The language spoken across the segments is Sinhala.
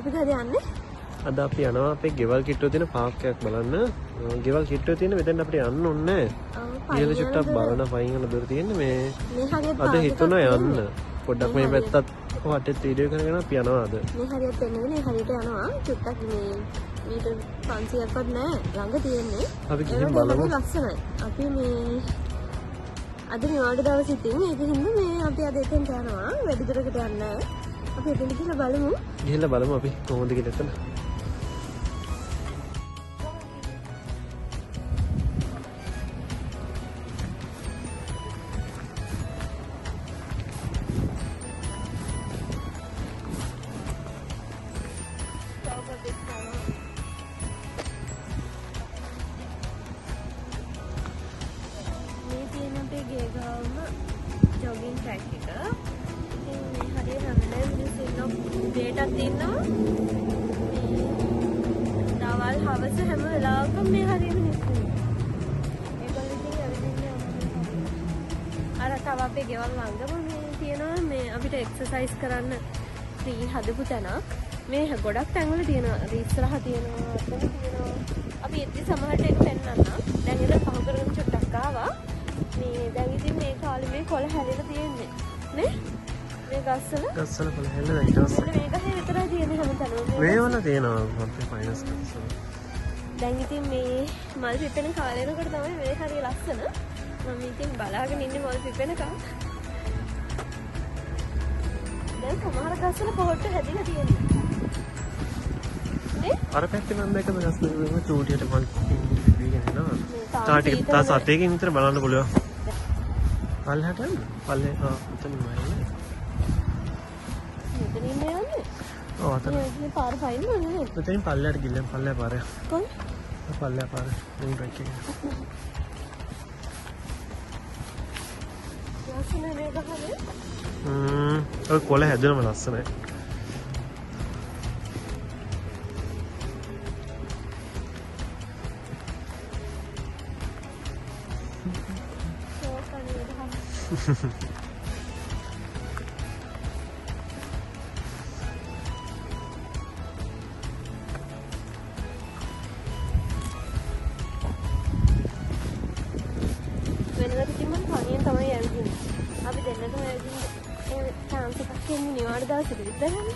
අපි කද යන්නේ? අද අපි යනවා අපේ ගෙවල් කිට්ටුවේ තියෙන පාක් එකක් බලන්න. ගෙවල් කිට්ටුවේ තියෙන මෙතෙන් අපිට යන්න ඕනේ නැහැ. ඊළ චුට්ටක් බලන පයින් යන දොර තියෙන්නේ මේ. අද හිතුණා යන්න. පොඩ්ඩක් මේ පැත්තත් වටේත් වීඩියෝ කරගෙන අපි යනවා අද. මේ හරියට එන්නේ නේ හරියට යනවා. චුට්ටක් මේ මීටර් 500ක්වත් නැහැ ළඟ තියෙන්නේ. අපි ගිහින් බලමු. ලස්සනයි. අපි මේ අද නිවාඩු දවස් ඉතින් ඒකින්ද මේ අපි අද එතෙන්ට යනවා. වැඩි දුරකට යන්නේ නැහැ. අපි එතන ගිහලා බලමු. ගිහලා බලමු අපි කොහොමද කියලා එතන. jogging track එක. ඉතින් මේ හරියට හැමදාම මිනිස්සු ඉන්නවා උදේටත් ඉන්නවා. දවල් හවස හැම වෙලාවකම මේ හරියට මිනිස්සු ඉන්නවා. ඒගොල්ලෝ ඉතින් ඇවිදින්නේ අර තව අපේ ගෙවල් ළඟම මේ තියෙනවා මේ අපිට එක්සර්සයිස් කරන්න ෆ්‍රී හදපු තැනක්. මේ ගොඩක් තැන්වල තියෙනවා. ඉස්සරහ තියෙනවා, අතන තියෙනවා. අපි ඉතින් සමහරට ඒක පෙන්නන්න. දැන් ඒක පහු කරගෙන චුට්ටක් ආවා. මේ දැන් ඉතින් මේ කාලේ මේ කොළ හැලෙලා තියෙන්නේ නේ මේ ගස්වල කොළ හැලෙලා ඊට පස්සේ මේක හැම විතරයි තියෙන්නේ හැමතැනම මේ වල තියෙනවා අපේ ෆයිනස් ගස්වල දැන් ඉතින් මේ මල් පිපෙන කාලේනකොට තමයි මේ හරිය ලස්සන මම ඉතින් බලාගෙන ඉන්නේ මල් පිපෙනකම් දැන් සමහර ගස්වල පොහොට්ටු හැදිලා තියෙනවා නේ අර පැත්තේ මම මේක ගස් වල චූටියට මල් පිපිගෙන එනවා තාටික තා සතේකින් විතර බලන්න පුළුවන් පල්ලෙහාට යන්න පල්ලේ උතනින්ම යන්නේ මෙතනින් යන්නේ ඔව් අතන මේ පාර පයින් නේද මෙතනින් පල්ලෙහාට ගිහින් පල්ලෙහා පාරේ කොයි පල්ලෙහා පාරේ මෙන් රයිට් එක යන්නේ මේ ගහනේ ඔය කොළ හැදෙනම ලස්සනයි වෙනදට තිබුණ තනියෙන් තමයි ඇවිදින්නේ. අපි දෙන්නටම ඇවිදින්නේ ඒ chance එකක් එන්නේ නිවාඩු දවසට විතරනේ.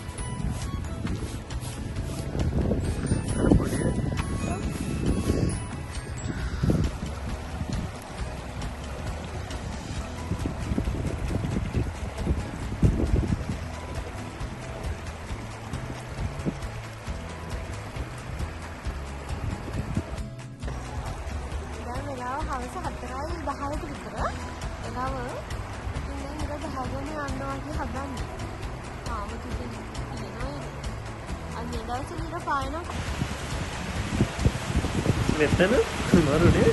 හවස 4:10ට විතර එනව ඉතින් දැන් ඉර ගහගෙන යනවා කියලා හදන්නේ. තාම කිසිම තියෙනවා ඒක. අන්නේ දවසේ ඉර පායනවා. මෙතන මරුනේ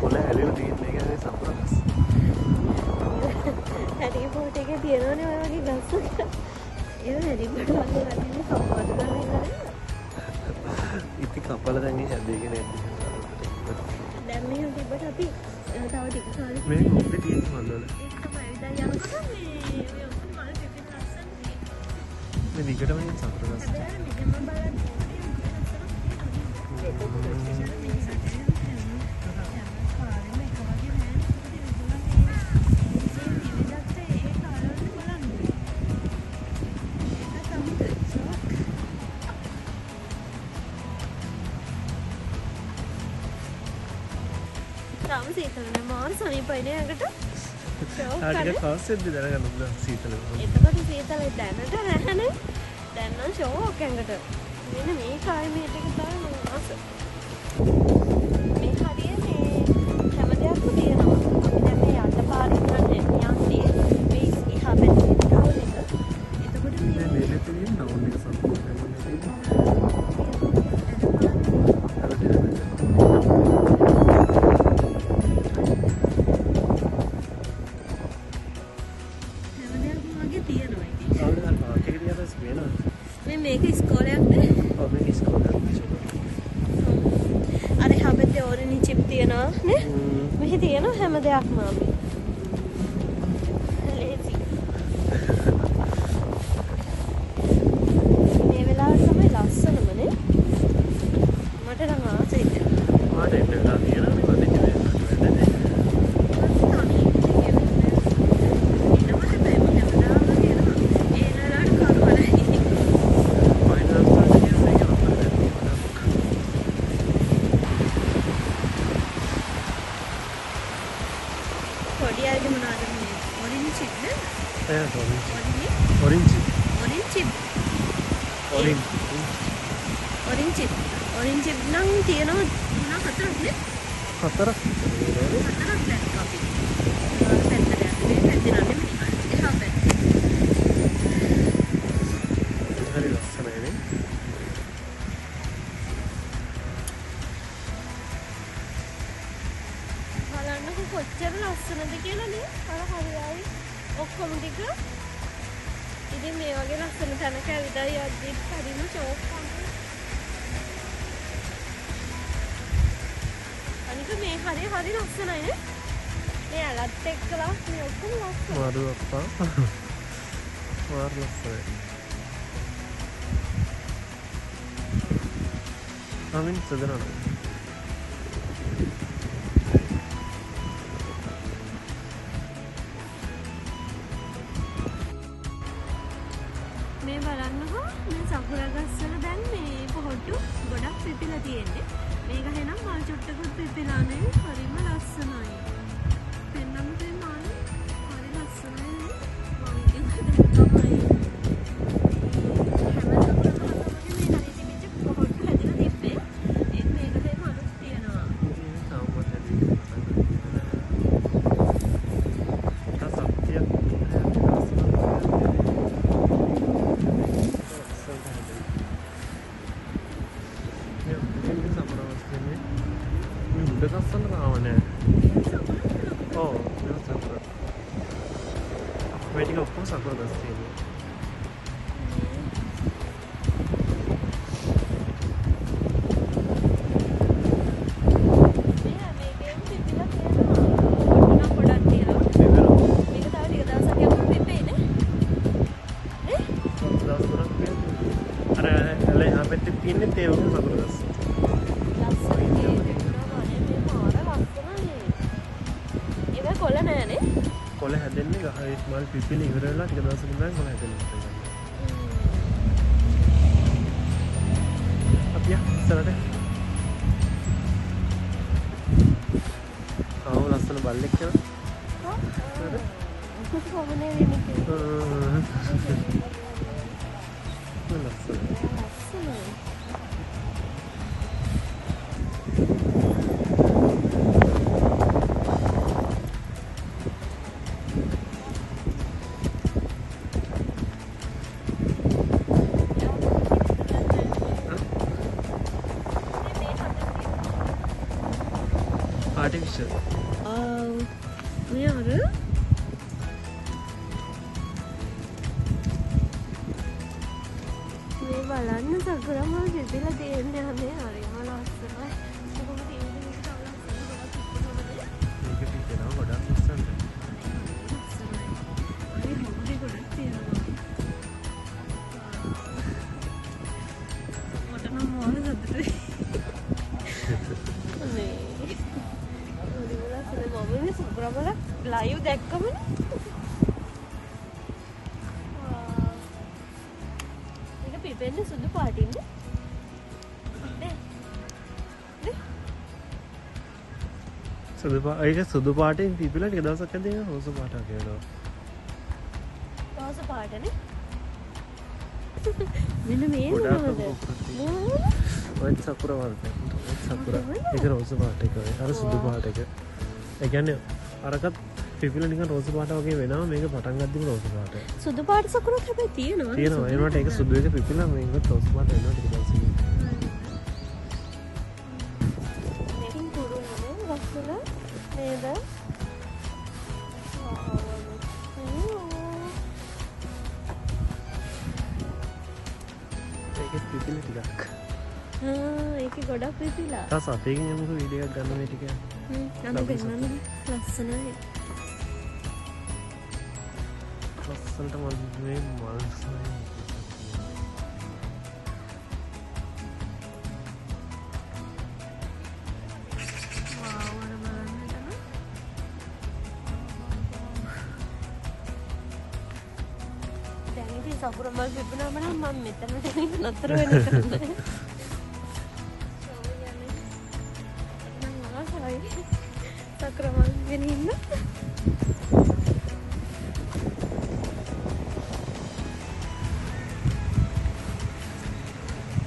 කොළ හැලෙලා තියෙන්නේ කියන්නේ සම්ප්‍රදාස්. හැරි පොට් එකේ තියෙනවනේ ඔය වගේ ගස්. ඒ හැරි පොට් වගේ වටින්නේ කප්පද කරන්නේ. ඉතින් කපලා දැන් මේ හැදෙගෙන යන්නේ. දැන් මේ තිබ්බට අපි තව ටික කාලෙක මේ මොකද තියෙන්නේ මල්වල. ඒක තමයි දැන් යනකොට මේ ඔක්කොම මල් පිපෙන ලස්සන. මේ විකටම සම්ප්‍රදාස්. හැබැයි මෙහෙම බලන්න තාම සීතලනේ මාර සනීපයිනේ ඇඟට. ආටික කාස්සෙද්දි දැනගන්න බුණා සීතල. එතකොට සීතලේ දැනට නැහනේ. දැන් නම් ෂෝක් ඇඟට. මෙන්න මේ ක්ලයිමේට් එක තමයි මම ආස. මේ හරිය මේ හැම දෙයක්ම තියෙනවා. අපි දැන් මේ යන්න පාරේ යන්නේ මේ ඉහා පැත්තේ ටවුන් එක. එතකොට මේ මේලේ තියෙන ටවුන් එක සම්පූර්ණයෙන්ම මේක ඉස්කෝලයක්ද? ඔව් මේක ඉස්කෝලයක්. අර හැබැයි ඕරෙන්ජ් චිප් තියනවා නේ? මෙහි තියෙන හැම දෙයක්ම අපි. ලේසි. මේ වෙලාවට තමයි ලස්සනම නේ? මට නම් ආසයි දැන්. මාට එන්න වෙලා තියෙනවා නේ මම ඉන්නේ. Orange chip nang තියෙනවා මොනවා හතරක් නේ? හතරක්. හතරක් දැක්කා අපි. පැත්තට යන්නේ පැත්තේ නන්නේ මෙනිකන්. එහා පැත්තේ. හරි ලස්සනයි නේ. බලන්නකො කොච්චර ලස්සනද කියලා නේ. අර හරියයි ඔක්කොම ටික. ඉතින් මේ වගේ ලස්සන තැනක ඇවිදලා යද්දි හරිම ෂෝක් වුණා. මේ හරි ලස්සනයි නේ. මේ අලත් එක්කලා මේ ඔක්කොම ලස්සන. මාරු අප්පා. මාරු ලස්සනයි. අමින් සදරන. මේ බලන්නකෝ මේ සකුරා ගස්වල දැන් මේ පොහොට්ටු ගොඩක් පිපිලා තියෙන්නේ. මේක එහෙනම් මල් චුට්ටකුත් පිපිලා නේ. හරිම ලස්සනයි. පෙන්නන්න දෙන්නා නේ. හරි ලස්සනයි නේ. මම ඉතින් දැක්කමයි. Waiting of course aku udah sini. කොළ හැදෙන්නේ ගහේ මල් පිපිලා ඉවර වෙලා ටික දවසකින් ඉඳන් කොළ හැදෙනවා. අපි ඉස්සරහට. ආව ලස්සන බල්ලෙක් කියලා. කොහොමනේ වෙන්නේ කියලා. ලස්සන. Artificial. මේ අර මේ බලන්න සකුරා මල් පිපිලා තියෙන්නේ අනේ හරිම ලස්සනයි. කොහොමද තියෙන්නේ මේක තව ලස්සන ගොඩක් පිපුණානේ. මේක පිපෙනවා ගොඩක් ලස්සනයි. අනේ හොඳේ ගොඩක් තියෙනවා. මට නම් මොන සතුටුයි. අවුනේ සුබ්‍රමල ලයිව් දැක්කමනේ. ඒක පිපෙන්නේ සුදු පාටින්නේ. ඒක සුදු පාටෙන් පිපිලා ටික දවසක් ඇද්දී රෝස පාටක් වෙනවා. රෝස පාටනේ. මෙන්න මේ මොනවද? ඔය සකුරා වර්ගය. සකුරා. ඒක රෝස පාට එක. අර සුදු පාට එක. ඒ කියන්නේ අරකට පිපිලා නිකන් රෝස පාට වගේ වෙනවා. මේක පටන් ගද්දිම රෝස පාට. සුදු පාට සකුරක් හැබැයි තියෙනවා. තියෙනවා. ඒ වුණාට ඒක සුදු එක පිපිලා මේක රෝස පාට වෙනවා ටික දවසකින්. මේකින් කුරුනේ රසල නේද? ඒක පිපිලා ටිකක්. ඒක ගොඩක් පිපිලා. තාස අපේකින් යමුකෝ වීඩියෝ එකක් ගන්න මේ ටික. අන්න පෙන්නන්න ලස්සනයි. ලස්සනට මල් මේ මල් සයි. සපුර මල් පිපුණාම නම් මම මෙතනට නතර වෙන්න කරන්නේ. සක්‍ර මල් ගෙන ඉන්න.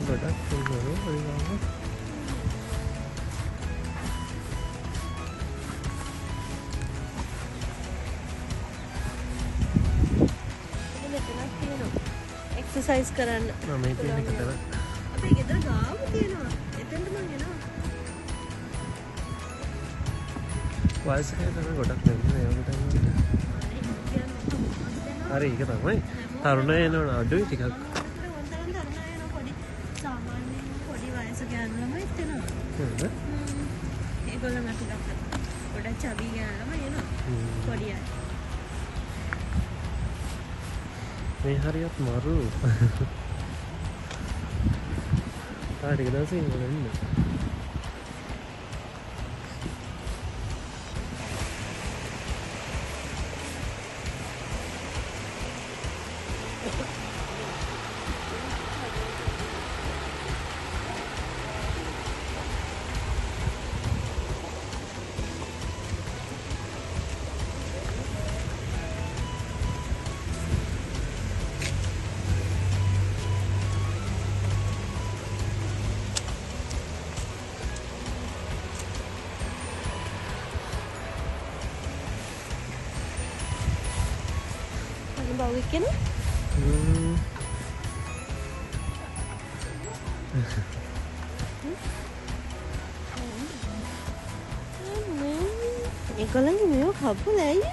ගොඩක් පුළුවන් පරිගාම. එක්සර්සයිස් කරන්න. මේ තියෙන එක තමයි. අපේ ගෙදර ගාව තියෙනවා. එතෙන්ට මම එනවා. වයසක තමයි ගොඩක් වෙන්නේ ඒ වගේ තමයි. හරි ඒක තමයි. තරුණය එනවනේ අඩුයි ටිකක්. සාමාන්‍යයෙන් පොඩි වයස ගෑනු ළමයි එනවා. නේද? ඒගොල්ලන් ටිකක් ගොඩක් චබි ගෑනු ළමයි එනවා. පොඩි අය. මේ හරියත් මරු. ටික දවසකින් එන්න. බවුක් කියන ඒගොල්ලන්ගේ මේව කප්පුල ඇයි?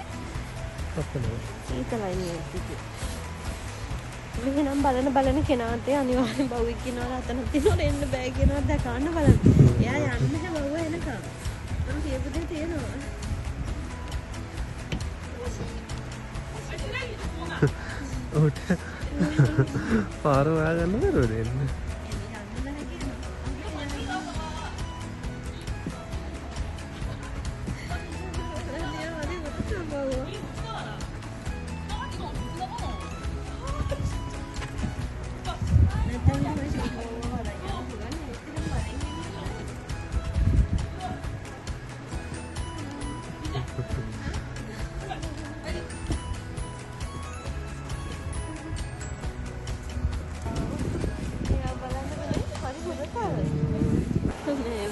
කප්පනවා. ඒකලයි නේ තිබි. මෙහෙනම් බලන කෙනාට අනිවාර්යෙන් බවුක් කියනවා අතන තියන එන්න බෑ කියනවා දැකන්න බලන්න. එයා යන්නේ නැහැ බවුව එනකම්. මම කියපු දේ තියෙනවා. ඔට පාර හොයාගන්න බැරුවද එන්න?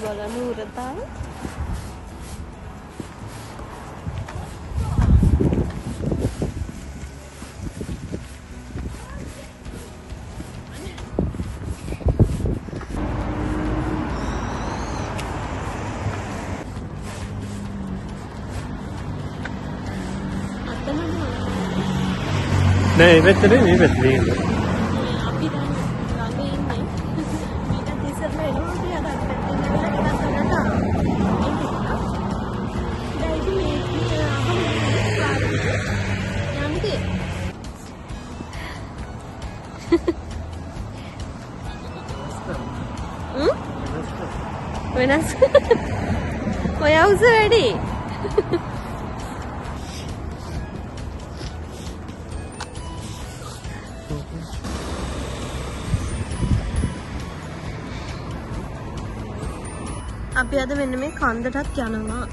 බලන්න උරතාව නෑ මේ පැත්තේ මේ පැත්තේ ඉන්නේ. අපි දැන් ළඟ ඉන්නේ. ඊට ඉස්සරහ එනකොට යන පැත්තෙන් වෙනස් ඔය අවුස වැඩි අපි අද මෙන්න මේ කන්දටත් යනවා.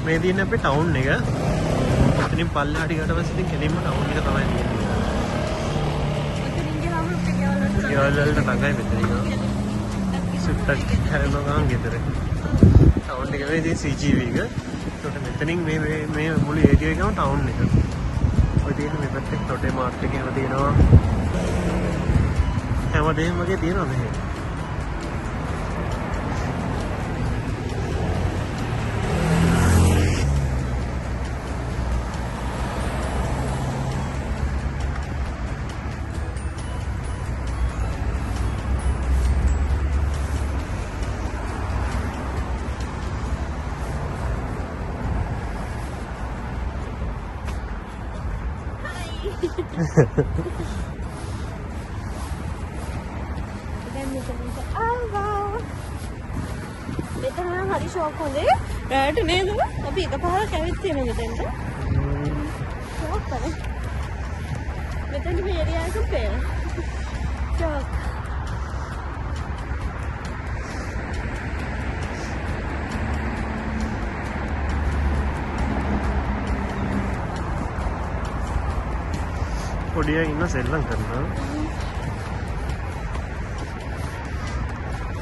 මේ දින අපේ ටවුන් එක. එතනින් පල්ලෙහාට ගියාට පස්සේ ඉතින් කෙලින්ම ටවුන් එක තමයි තියෙන්නේ. ඉතින් ගියාම අපේ ගෙවල් වලට ගෙවල් වලට ළඟයි මෙතන. සුට්ටක් හැරෙනවා ගමන් ගෙදර. ටවුන් එක නෙවෙයි ඉතින් CGV එක. ඒකට මෙතනින් මේ මුළු ඒරියා එකම ටවුන් එක. ඔය තියෙන මේ පැත්තේ ටොටේ මාර්ට් එක එහෙම තියෙනවා. හැමදේම වගේ තියෙනවා මෙහෙ. මෙතන හරි ෂෝක් හොඳේ. රැට නේද? අපි එකපාරක් ඇවිත් තියෙනවා මෙතෙන්ට. ෂෝක් කරේ. මෙතන මේ ඒරියා එක පේන. ෂෝක්. පොඩිය ඉන්න සෙල්ලම් කරනවා.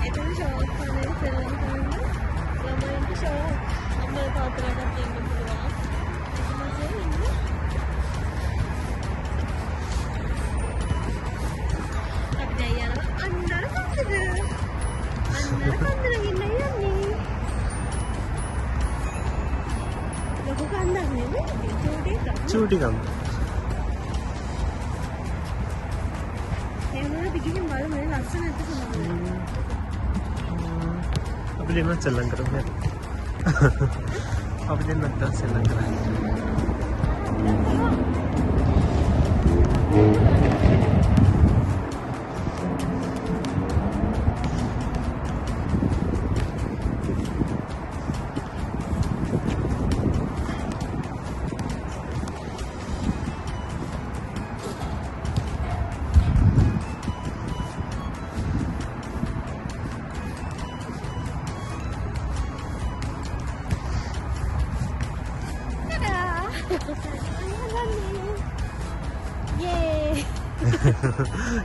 එතන ෂෝක් කරේ සෙල්ලම් කරනවා. ළමයින්ට ෂෝක්. අම්මලා තාත්තලාට දෙන්න පුළුවන්. මගේ ඉන්න. අපි දැන් යනවා අnder කන්දද. අnder කන්දට ගිහින් යන්නේ. ලොකු කන්දක් නෙමෙයි. චූටි කම්. අපි ගිහින් බලමු මේ ලස්සන ඇත්ත සමහරවිට. අපි දෙන්න සෙල්ලම් කරමු. අපි දෙන්න නැත්තම් සෙල්ලම් කරමු. Yay!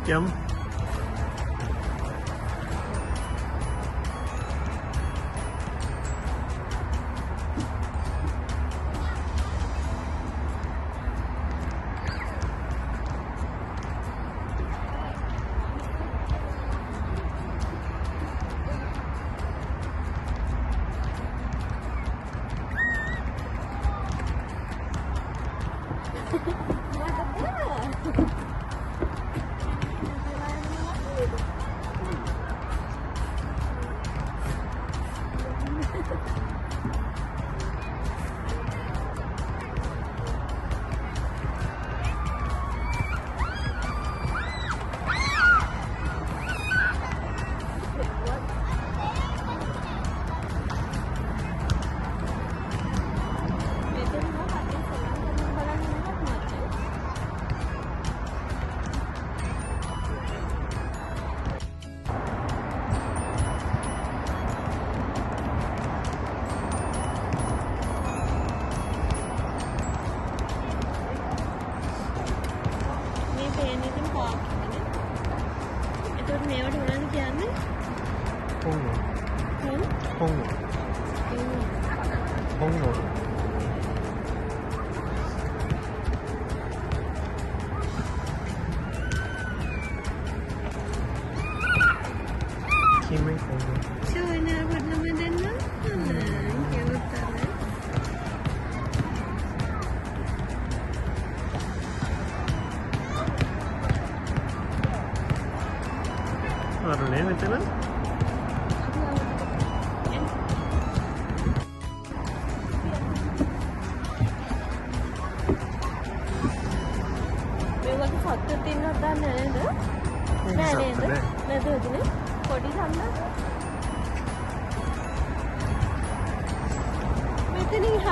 Yum.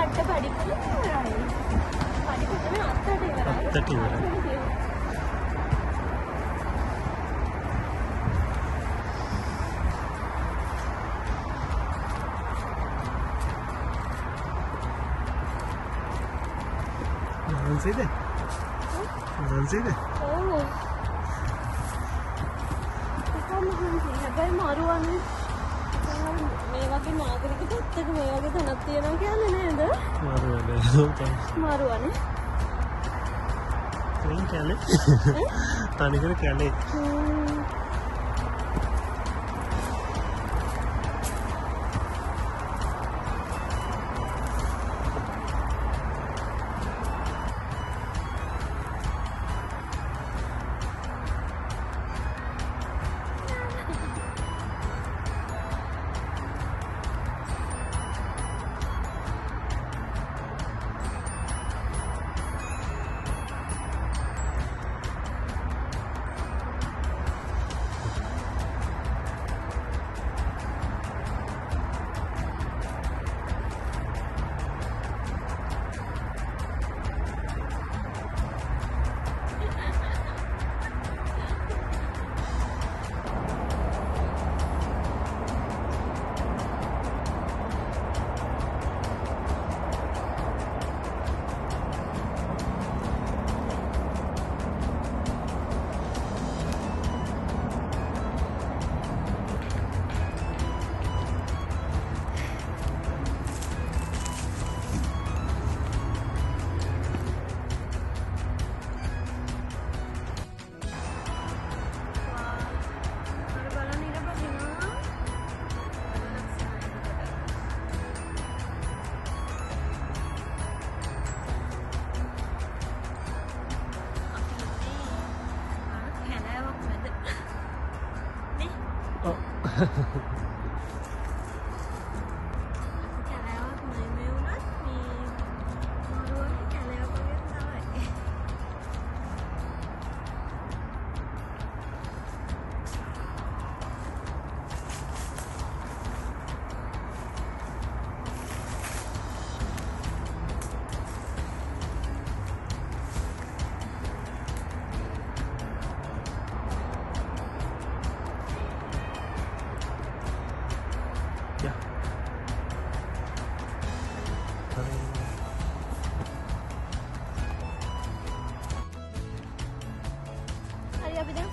කට්ට පඩිපුල ඉවරයි. පඩිපුල අත්තට ඉවරයි. අත්තට ඉවරයි. Manside? Manside? Oh. හැබැයි මාරුවනේ මේ වගේ නාගරික පැත්තක මේ වගේ තැනක් තියෙනවා කියන්නේ නේද? මාරුවනේ. තනින් කැලේ. තනිකර කැලේ.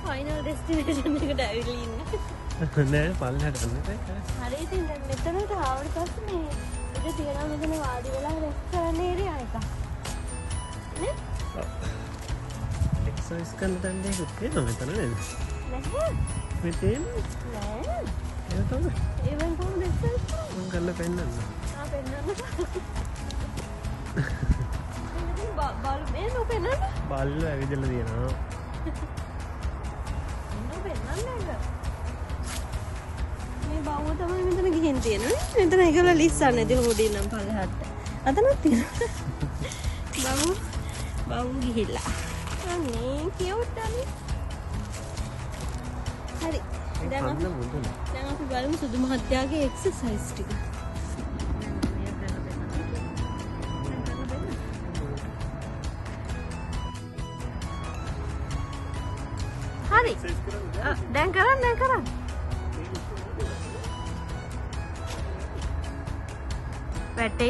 ෆයිනල් ඩෙස්ටිනේෂන් එකට ඇවිල්ලා ඉන්නේ. නෑ පල්ලෙහාට යන්න. හරි ඉතින් දැන් මෙතනට ආවට පස්සේ මේ ඉත තියනවා මෙතන වාඩි වෙලා රෙස්ටෝරන්ට් ඒරියා එක. නේ? එක්සර්සයිස් කරන්න තැන් දෙකක් තියෙනවා මෙතන නේද? නැහැ. මෙතන නෑ. ඒක තමයි. ඒවෙන් කොහොමද එක්සර්සයිස් කරන්නේ? මම කරලා පෙන්නන්න. පෙන්නන්න. බල් මේ නොපෙන්නන්න. බල්ලෝ ඇවිදලා තියෙනවා. මේ බවුව තමයි මෙතන ගිහින් තියෙන්නේ. මෙතන ඒගොල්ලෝ ලිස්සන්නේ නැති හොඩින් නම් පල්ලෙහාට. අතනක් තියෙනවා. බවුව ගිහිල්ලා. අනේ කියුට් අනේ. හරි. දැන් අපි බලමු සුදු මහත්තයාගේ එක්සර්සයිස් ටික. හරි. දැන් කරන්න.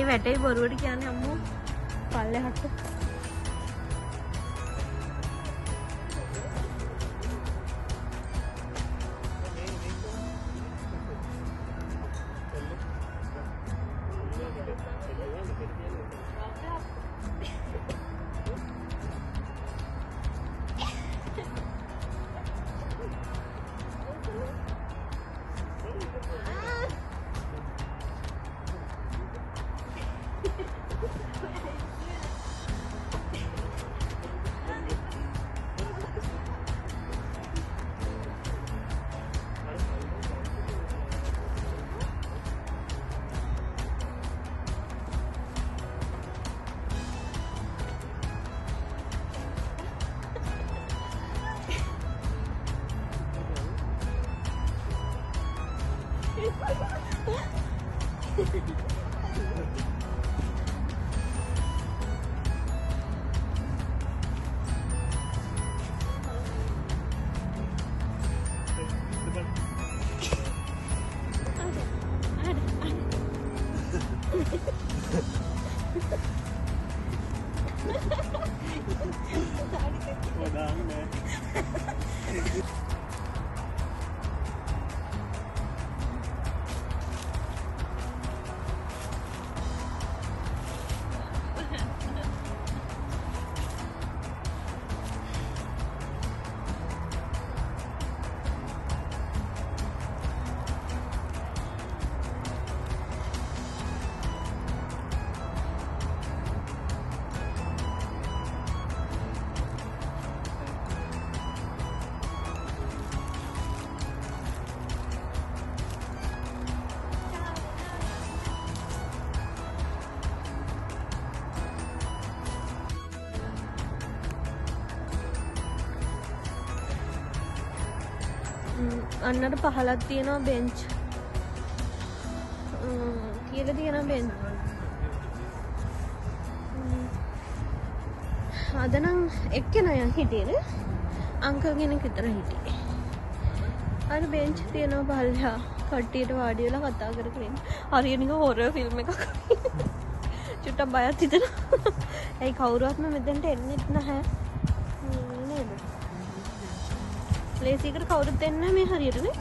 වැටේ බොරුවට කියන්නේ අම්මෝ පල්ලෙහාට. අන්නට පහලක් තියෙනවා බෙන්ච් කියලා තියෙනවා බෙන්ච් අද නම් එක්කෙනා හිටියේ අංකල් කෙනෙක් විතර හිටියේ අර බෙන්ච් තියෙනවා පහලහා කට්ටියට වාඩි වෙලා කතා කර කර ඉන්න හරිය නිකන් හොරර් ෆිල්ම් එකක් චුට්ටක් බයක් හිතෙනවා ඒ කවුරුවත්ම මෙතෙන්ට එන්නෙත් නැහැ නේද ලේසියකට කවුරුත් එන්නේ නැහැ මේ හරියටනේ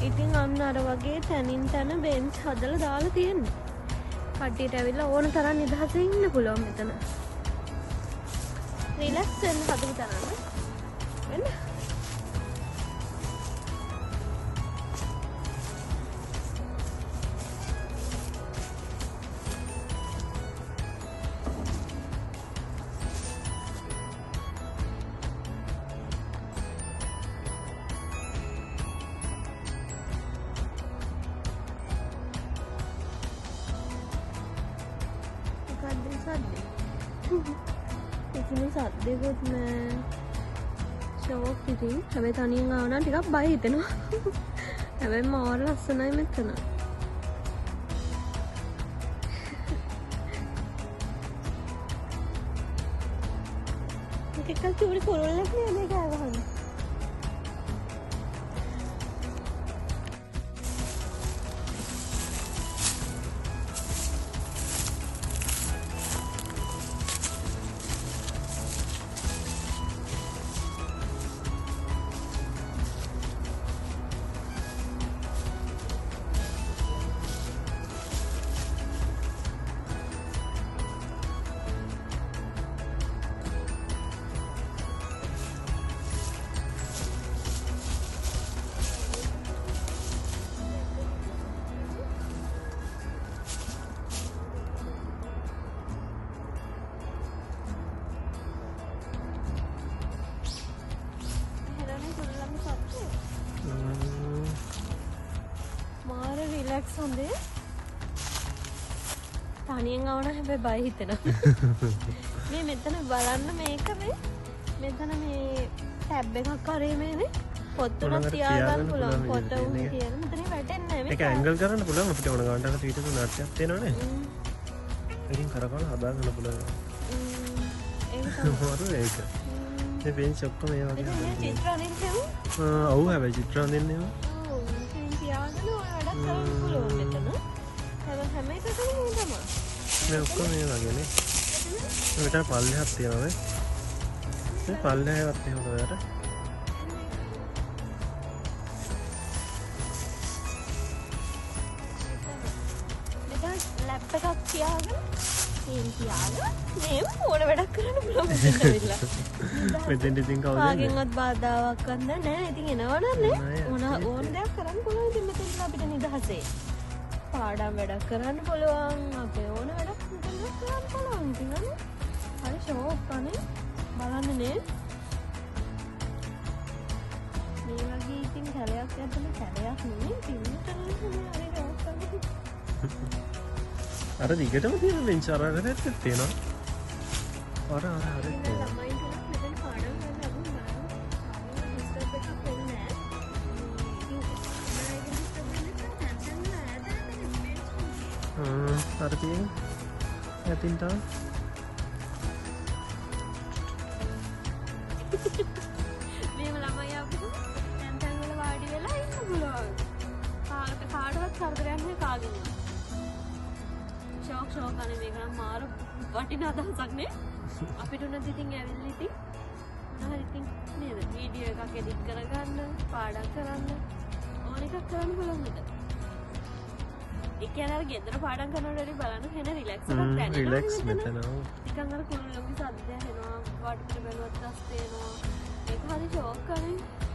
ඉතින් අන්න අර වගේ තනින් තන බෙන්ච් හදලා දාලා තියෙන්නේ කට්ටියට ඇවිල්ලා ඕන තරම් නිදහසේ ඉන්න පුළුවන් මෙතන රිලැක්ස් වෙන්න හදපු තරම් වෙන්න ඉතින් සද්දෙකුත් නෑ ෂෝක් ඉතින් හැබැයි තනියෙන් ආව නම් ටිකක් බය හිතෙනවා හැබැයි මාර ලස්සනයි මෙතන එකක් චූරි කුරුල්ලෙක් නේද ඒක ආවහම හොඳේ තනියෙන් ආවන හැබැයි බය හිතෙනවා මේ මෙතන බලන්න මේක මෙතන මේ ටැබ් එකක් කරේ මේනේ පොත් තුනක් තියාගන්න පුළුවන් පොත උන් කියන මෙතන වැටෙන්නේ නැහැ මේක ඇන්ගල් කරන්න පුළුවන් අපිට ඕන ගානට පීට තුනක් තියෙනවනේ ඒකෙන් කරකවල හදා ගන්න පුළුවන් ඒක තමයි ඒක මේ බෙන්ච් ඔක්කොම ඒ වගේ මේ චිත්‍ර අඳින්න ඔව් හැබැයි චිත්‍ර අඳින්නේ ඔව් තියාගෙන ඔය වැඩක් කරන්න පුළුවන් මෙතන හැම එකකම මේ තමයි මේ ඔක්කොම මේ වගේනේ මෙතන පල්ලෙහාක් තියෙනවා මේ පල්ලෙහාවත් එහෙම ඔයාලට මෙතන ලැප් එකක් තියාගෙන මේ ඕන වැඩක් කරන්න පුළුවන් මෙතන ඇවිල්ලා මෙතෙන්ට ඉතින් කවුද කාගෙන්වත් බාධාවක් ගන්න නැහැ ඉතින් එනවනේ ඕන දෙයක් කරන්න පුළුවන් ඉතින් මෙතන අපිට නිදහසේ පාඩම් වැඩක් කරන්න පුළුවන් අපේ ඕන වැඩක් මෙතන කරන්න පුළුවන් ඉතින් හරි ෂෝක් අනේ බලන්න නේ මේ වගේ ඉතින් කැලයක් ඇතුලේ කැලයක් නෙමෙයි පින්නතන හරි ෂෝක් අනේ අර දිගටම තියෙන බෙන්ච් අර අරකට තියෙනවා අර ළමයි තුනක් මෙතන පාඩම් කරන්න ලබුන් බලන්න ඩිස්ටර්බ් එකක් වෙන්නේ නැහැ අර තියෙන ඇතින් තමයි මේව ළමයි ආපු තැන් තැන් වල වාඩි ෂෝක් අනේ මේක නම් මාර වටිනා අදහසක් නේ අපිට උනත් ඉතින් ඇවිල්ලා ඉතින් මොනවා හරි ඉතින් නේද වීඩියෝ එකක් එඩිට් කරගන්න පාඩම් කරන්න ඕන එකක් කරන්න පුළුවන් නේද ඒ කියන්නේ අර ගෙදර පාඩම් කරනකොට හරි බලන්න වෙන රිලැක්ස් එකක් දැනෙනවා රිලැක්ස් මෙතන නිකන් අර කුරුල්ලෝගේ සද්දය එනවා වටපිට බැලුවත් රස් තේනවා ඒක හරි ෂෝක් කරන්නේ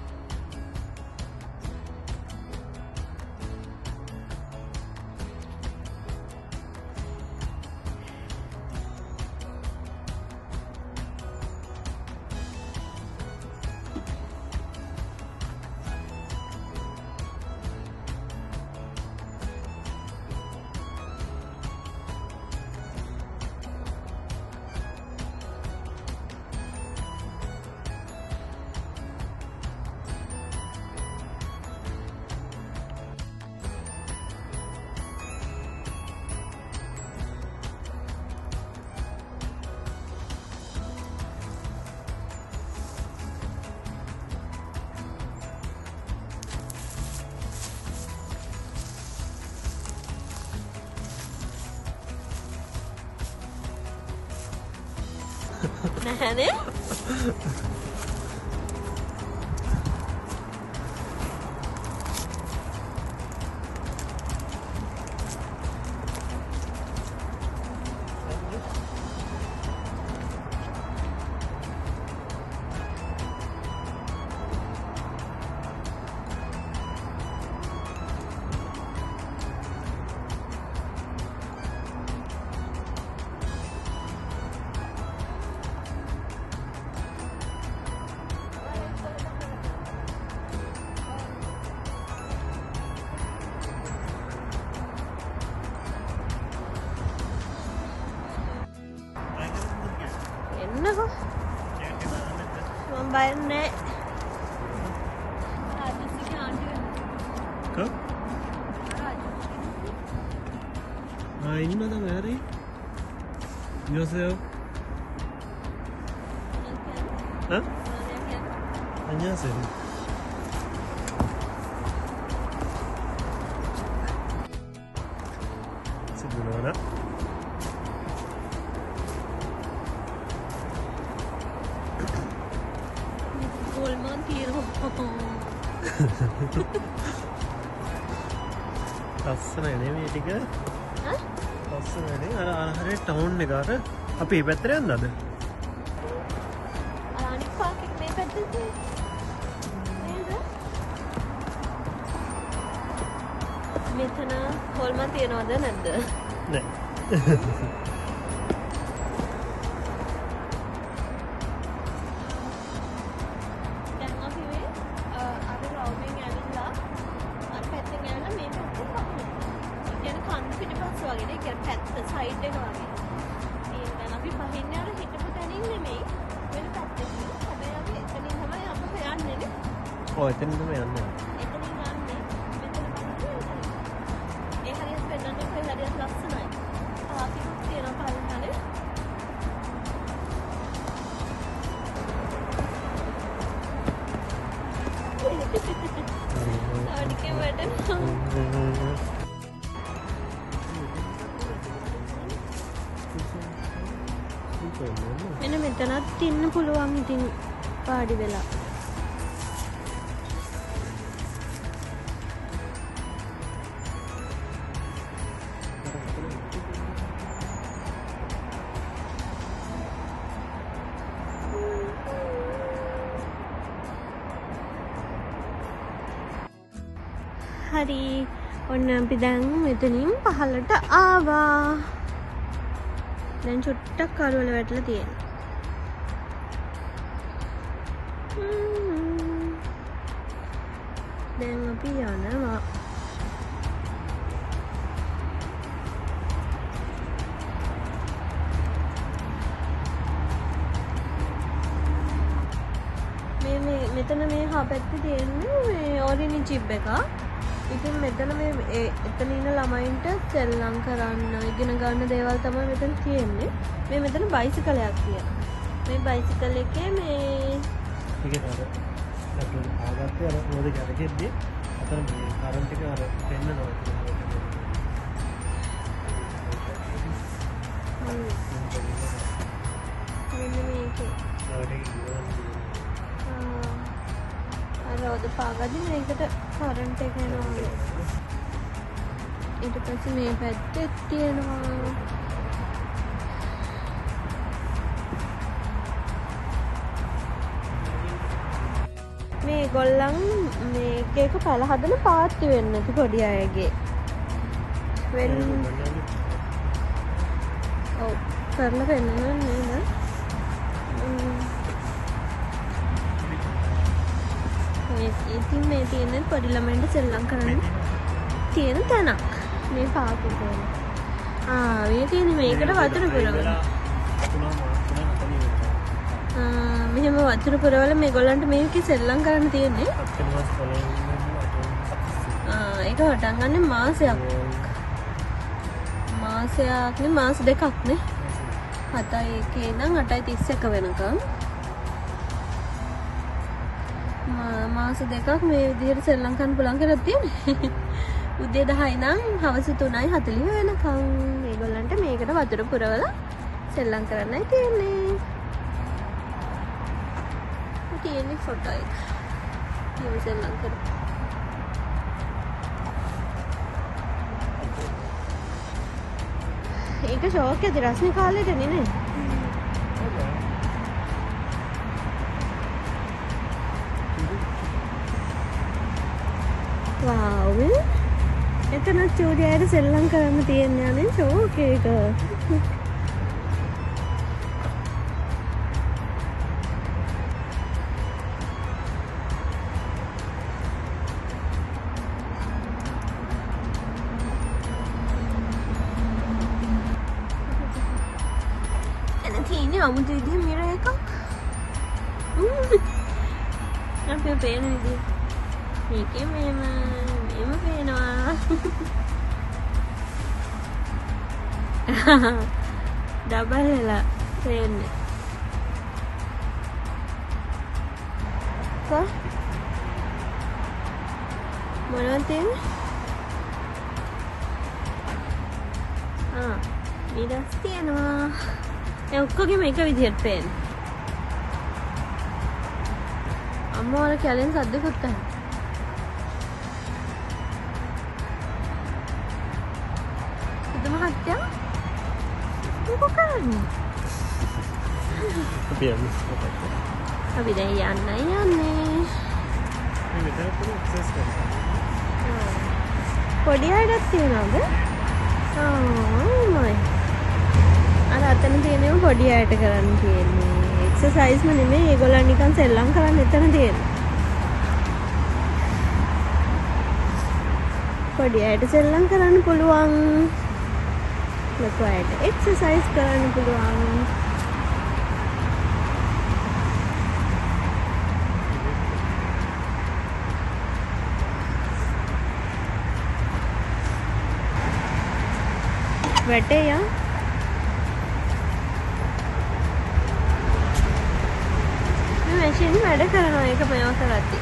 නැහැනේ එන්නකෝ මම බයන්නේ රාජස්ගේ ආන්ටි කෝ ඉන්නද මෑරි යෝසෙව් 안녕하세요. සිදුනවන ගෝල්මන් තියෙනවා ලස්සනයි නේ මේ ටික ලස්සනයි නේ අර හරිය ටවුන් එක අර අපි මේ පැත්තට යන්නද අනිත් පාර්ක් එක මේ පැත්තට මෙතන හොල්මන් තියනවද නැද්ද? නෑ. දැන් අපි මේ අර රවුමින් ඇවිල්ලා අර පැත්තෙන් ඇවිල්ලා මේ පැත්තට පහළ. ඒ කියන්නේ කන්ද පිටිපස්ස වගේ නේ. ඒ කියන්නේ පැත්ත සයිඩ් එක වගේ. ඒ දැන් අපි පහින්නේ අර හිටපු තැනින් නෙමෙයි. වෙන පැත්තකින්. හැබැයි අපි එතනින් තමයි අපිට යන්නේ නේ. ඔව් එතනින් තමයි යන්නේ. ලස්සනයි. ආපිකුත් තියෙනවා පල්ලේ. ආඩිකේ වැටෙනවා. මෙන්න මෙතනත් ඉන්න පුළුවන් ඉතින් පාඩි වෙලා. හරි ඔන්න අපි දැන් මෙතනින් පහළට ආවා. දැන් චුට්ටක් කරවල වැටලා තියෙනවා. දැන් අපි යනවා. මෙතන මේ හා පැත්තේ තියෙන්නේ මේ ඔරිනි ජිප් එක. ඉතින් මෙතන මේ එතන ඉන්න ළමයින්ට සෙල්ලම් කරන්න ඉගෙන ගන්න දේවල් තමයි මෙතන තියෙන්නේ. මේ මෙතන බයිසිකලයක් තියෙනවා. මේ බයිසිකල් එකේ මේ ඒක අර අපේ ආගත්තේ අර මොකද කරගෙද්දි අතන මේ කරන්ට් එක අර දෙන්නනවා. මෙන්න මේකේ රෝද පාගදි මේකට කරන්ට් එක එනවා. ඊට පස්සේ මේ පැත්තේ තියෙනවා මේ ගොල්ලන් මේකේක පළ හදන පාත්ති වෙන්න නැති පොඩි අයගේ ඔව් කරලා පෙන්නන්න නේද? ඉතින් මේ තියෙන පොඩි ළමයින්ට සෙල්ලම් කරන්න තියෙන තැනක් මේ පාර්කුව වල. මේ තියෙන මේකට වතුර පුරවලා. මෙහෙම වතුර පුරවලා මේගොල්ලන්ට මේකේ සෙල්ලම් කරන්න තියෙන්නේ. ඒක පටන් ගන්න මාසයක් නේ, මාස දෙකක් නේ. 7යි එකේ ඉඳන් 8යි 31 වෙනකම්. මාස දෙකක් මේ විදිහට සෙල්ලම් කරන්න පුළුවන් කියලා තියෙන්නේ. උදේ 10 ඉඳන් හවස 3:40 වෙනකම් මේගොල්ලන්ට මේකට වතුර පුරවලා සෙල්ලම් කරන්නයි තියෙන්නේ. තියෙන්නේ ෆොටෝ එක. මේ සෙල්ලම් කරලා. ඒක ෂෝක් ඇති රස්නේ කාලේට නේ. වාව්. එතන චූඩියට සෙල්ලම් කරන්න තියන්නේ අනේ ෂෝක් එක. 아무도 이제 미래가 앞에 배는 이제 이게 매만 배나 더블라 pen 거 뭐라한테 미라스티아노 ඔක්කොගේම එක විදිහට පේන. අම්මා වල කැලෙන් සද්දකුත් නැහැ. සුදු මහත්තයා මොකෝ කරන්නේ? අපි දැන් යන්නේ. පොඩි අයටත් තියනවද? මයි. අතන තියෙනවා පොඩි අයට කරන්න තියෙන්නේ. එක්සර්සයිස්ම නෙමෙයි ඒගොල්ලන් නිකන් සෙල්ලම් කරන්න එතන තියෙන්නේ. පොඩි අයට සෙල්ලම් කරන්න පුළුවන්. ලොකු අයට එක්සර්සයිස් කරන්න පුළුවන්. වැටේ යා මැෂින් වැඩ කරනවා ඒක මේව කරද්දි.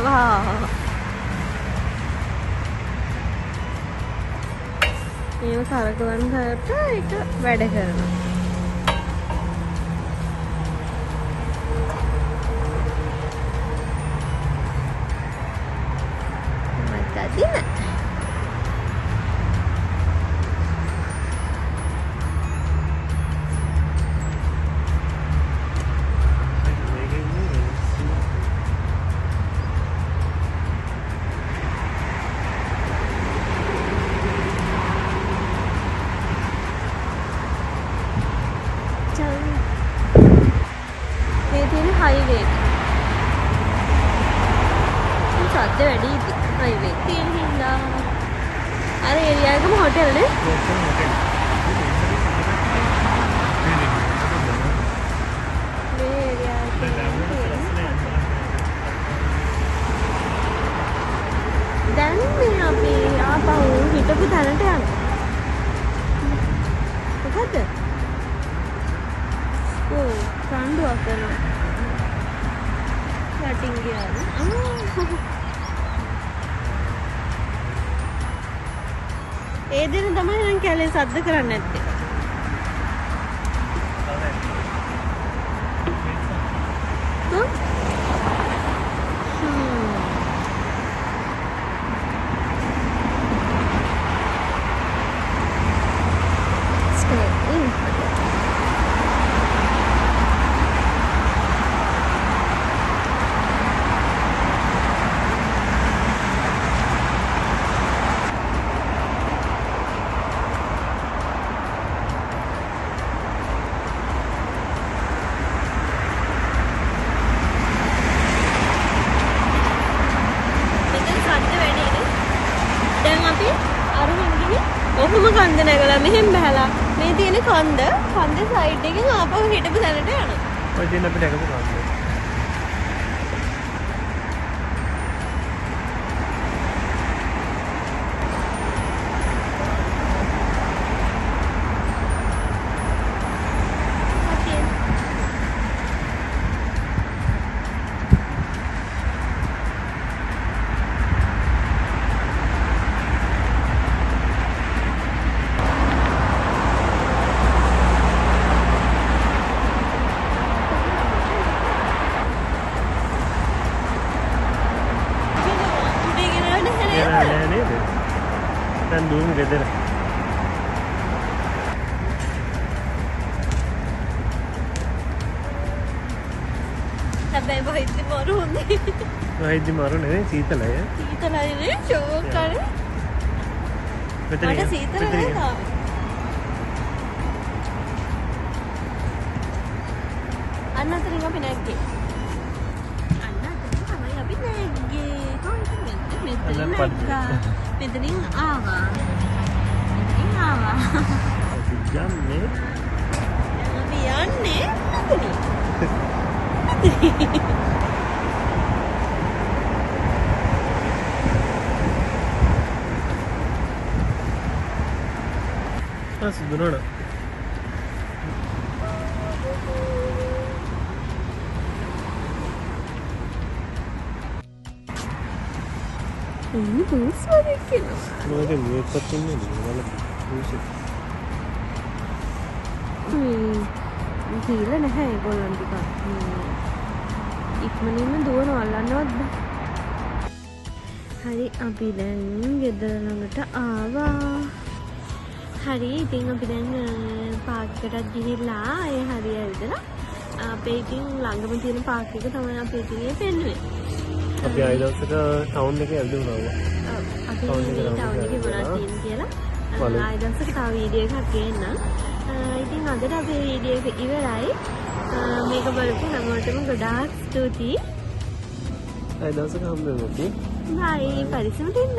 වාව්. මේව කරකවන කරට ඒක වැඩ කරනවා. මතදින हाईवे සද්ද වැඩි हाईवे තියෙන හින්දා අර ඒරියා එකම හොටෙල් නේ මේ ඒරියා එකේ දැන් මේ අපි ආපහු හිටපු තැනට යනවා මොකද ඕ සම්ඩුවක් කරනවා යටින් ගියාද ඒ දින තමයි නම් කැලේ සද්ද කරන්නේ නැත්තේ. ඔහොම කන්ද නැගලා මෙහෙම බහලා මේ තියෙන කන්ද සයිඩ් එකෙන් ආපහු හිටපු තැනට යනවා. ඔය දින අපිට එකම කන්ද. Dan dulu ගෙදර. හැබැයි වහිද්දි මරු හොඳේ. වහිද්දි මරු නෙවෙයි සීතලයි. සීතලයි නේ ෂෝක් කරේ. මට සීතල නෑ තාම. අන්න අතරින් අපි නැග්ගේ. මෙතනින් ආවා. යන්නේ. අපි යන්නේ මෙතනින්. සුදුනෝඩ. ini terus balikin. Mereka buat ini mana busuk. Gila nah ඒගොල්ලන් ටිකක් ඉක්මනින්ම දුවනවලන්නවත් බෑ. හරි අපි දැන් ගෙදර ළඟට ආවා. හරි ඉතින් අපි දැන් පාක් එකටත් ගිහිල්ලා ඒ හරිය ඇවිදලා අපේ ඉතින් ළඟම තියෙන පාක් එක තමයි අපි ඉතින් පෙන්නුවේ. අපි ආයෙ දවසක ටවුන් එකේ ඇවිදුණා. අපි ටවුන් එකේ මොනවද තියෙන්නේ කියලා ආයෙ දවසක තව වීඩියෝ එකක් ගේන්නම්. ඉතින් අදට අපේ වීඩියෝ එක ඉවරයි. මේක බලපු හැමෝටම ගොඩාක් ස්තුතියි. ආයෙ දවසක හම්බෙමු අපි. බයි පරිස්සමට ඉන්න.